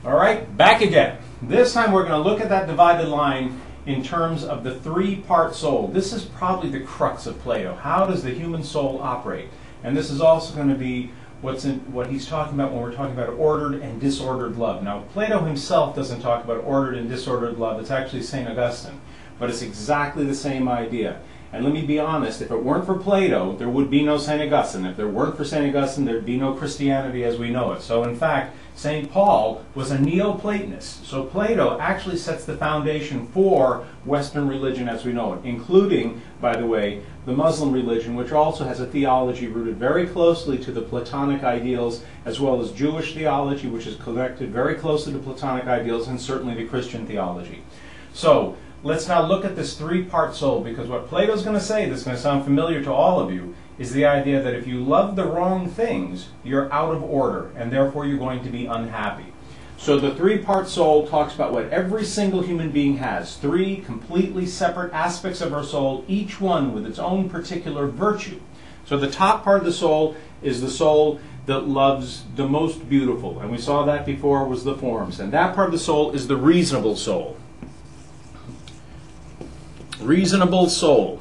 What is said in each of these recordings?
All right, back again. This time we're going to look at that divided line in terms of the three-part soul. This is probably the crux of Plato. How does the human soul operate? And this is also going to be what he's talking about when we're talking about ordered and disordered love. Now, Plato himself doesn't talk about ordered and disordered love. It's actually St. Augustine. But it's exactly the same idea. And let me be honest, if it weren't for Plato, there would be no St. Augustine. If there weren't for St. Augustine, there'd be no Christianity as we know it. So in fact, St. Paul was a Neoplatonist. So Plato actually sets the foundation for Western religion as we know it, including, by the way, the Muslim religion, which also has a theology rooted very closely to the Platonic ideals, as well as Jewish theology, which is connected very closely to Platonic ideals, and certainly the Christian theology. So let's now look at this three-part soul, because what Plato's going to say, that's going to sound familiar to all of you, is the idea that if you love the wrong things, you're out of order, and therefore you're going to be unhappy. So the three-part soul talks about what every single human being has, three completely separate aspects of our soul, each one with its own particular virtue. So the top part of the soul is the soul that loves the most beautiful, and we saw that before was the forms. And that part of the soul is the reasonable soul. Reasonable soul.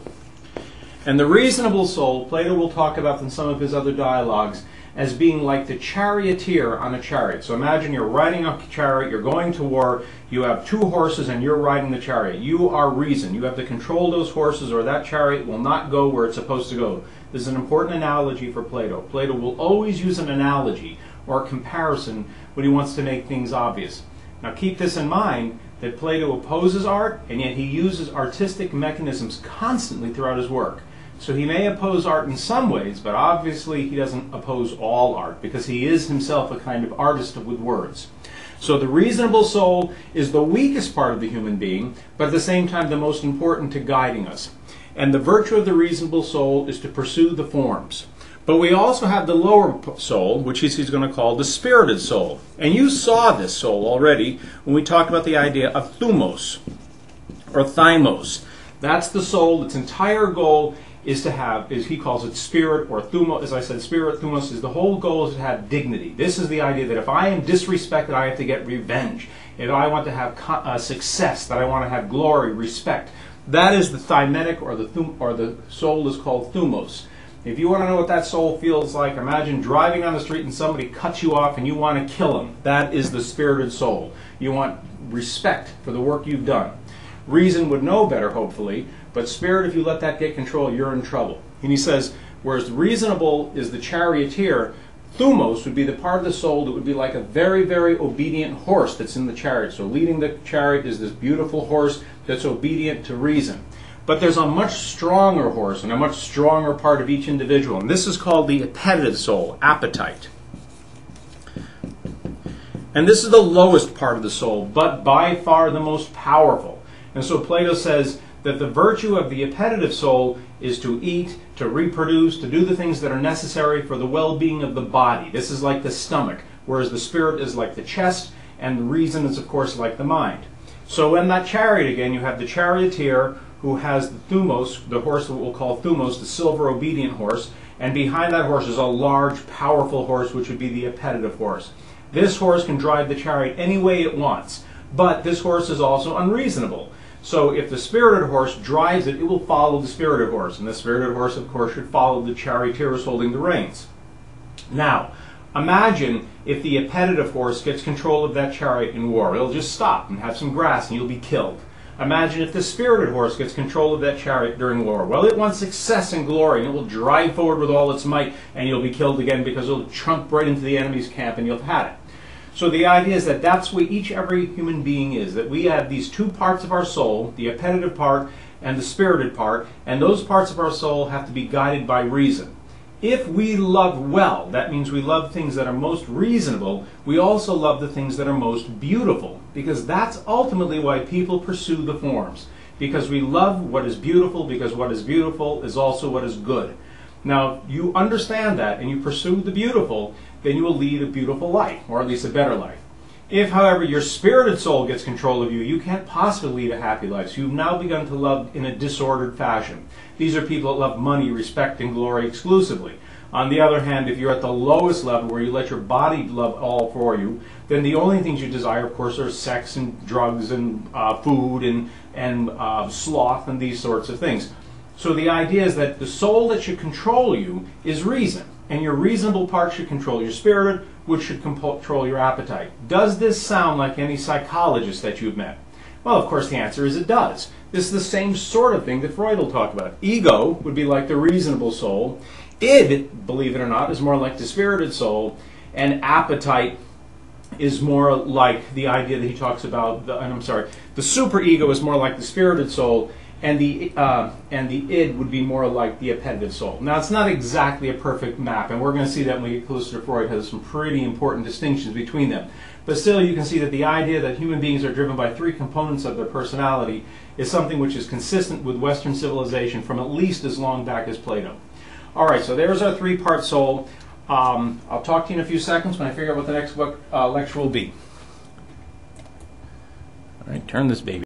And the reasonable soul, Plato will talk about in some of his other dialogues as being like the charioteer on a chariot. So imagine you're riding a chariot, you're going to war, you have two horses and you're riding the chariot. You are reason. You have to control those horses or that chariot will not go where it's supposed to go. This is an important analogy for Plato. Plato will always use an analogy or a comparison when he wants to make things obvious. Now keep this in mind, that Plato opposes art, and yet he uses artistic mechanisms constantly throughout his work. So he may oppose art in some ways, but obviously he doesn't oppose all art, because he is himself a kind of artist with words. So the reasonable soul is the weakest part of the human being, but at the same time the most important to guiding us. And the virtue of the reasonable soul is to pursue the forms. But we also have the lower soul, which he's going to call the spirited soul. And you saw this soul already when we talked about the idea of Thumos, or Thymos. That's the soul, its entire goal is to have, he calls it spirit, or Thumos, as I said, spirit, Thumos, is the whole goal is to have dignity. This is the idea that if I am disrespected, I have to get revenge. If I want to have success, that I want to have glory, respect. That is the thymetic, or the soul is called Thumos. If you want to know what that soul feels like, imagine driving down the street and somebody cuts you off and you want to kill him. That is the spirited soul. You want respect for the work you've done. Reason would know better, hopefully, but spirit, if you let that get control, you're in trouble. And he says, whereas reasonable is the charioteer, Thumos would be the part of the soul that would be like a very, very obedient horse that's in the chariot. So leading the chariot is this beautiful horse that's obedient to reason. But there's a much stronger horse and a much stronger part of each individual. And this is called the appetitive soul, appetite. And this is the lowest part of the soul, but by far the most powerful. And so Plato says that the virtue of the appetitive soul is to eat, to reproduce, to do the things that are necessary for the well-being of the body. This is like the stomach, whereas the spirit is like the chest, and the reason is, of course, like the mind. So in that chariot, again, you have the charioteer, who has the Thumos, the horse that we'll call Thumos, the silver obedient horse, and behind that horse is a large, powerful horse, which would be the appetitive horse. This horse can drive the chariot any way it wants, but this horse is also unreasonable. So if the spirited horse drives it, it will follow the spirited horse, and the spirited horse, of course, should follow the charioteer who's holding the reins. Now, imagine if the appetitive horse gets control of that chariot in war. It'll just stop and have some grass, and you'll be killed. Imagine if the spirited horse gets control of that chariot during war. Well, it wants success and glory, and it will drive forward with all its might, and you'll be killed again because it'll chunk right into the enemy's camp, and you'll have had it. So the idea is that that's where every human being is, that we have these two parts of our soul, the appetitive part and the spirited part, and those parts of our soul have to be guided by reason. If we love well, that means we love things that are most reasonable, we also love the things that are most beautiful, because that's ultimately why people pursue the forms. Because we love what is beautiful, because what is beautiful is also what is good. Now, if you understand that and you pursue the beautiful, then you will lead a beautiful life, or at least a better life. If, however, your spirited soul gets control of you, you can't possibly lead a happy life. So you've now begun to love in a disordered fashion. These are people that love money, respect, and glory exclusively. On the other hand, if you're at the lowest level where you let your body love all for you, then the only things you desire, of course, are sex and drugs and food and sloth and these sorts of things. So the idea is that the soul that should control you is reason, and your reasonable part should control your spirit, which should control your appetite. Does this sound like any psychologist that you've met? Well, of course, the answer is it does. This is the same sort of thing that Freud will talk about. Ego would be like the reasonable soul. Id, believe it or not, is more like the spirited soul, and appetite is more like the idea that he talks about. The superego is more like the spirited soul, and the id would be more like the appetitive soul. Now, it's not exactly a perfect map, and we're going to see that when we get closer to Freud. Has some pretty important distinctions between them. But still, you can see that the idea that human beings are driven by three components of their personality is something which is consistent with Western civilization from at least as long back as Plato. All right, so there's our three-part soul. I'll talk to you in a few seconds when I figure out what the next lecture will be. All right, turn this baby.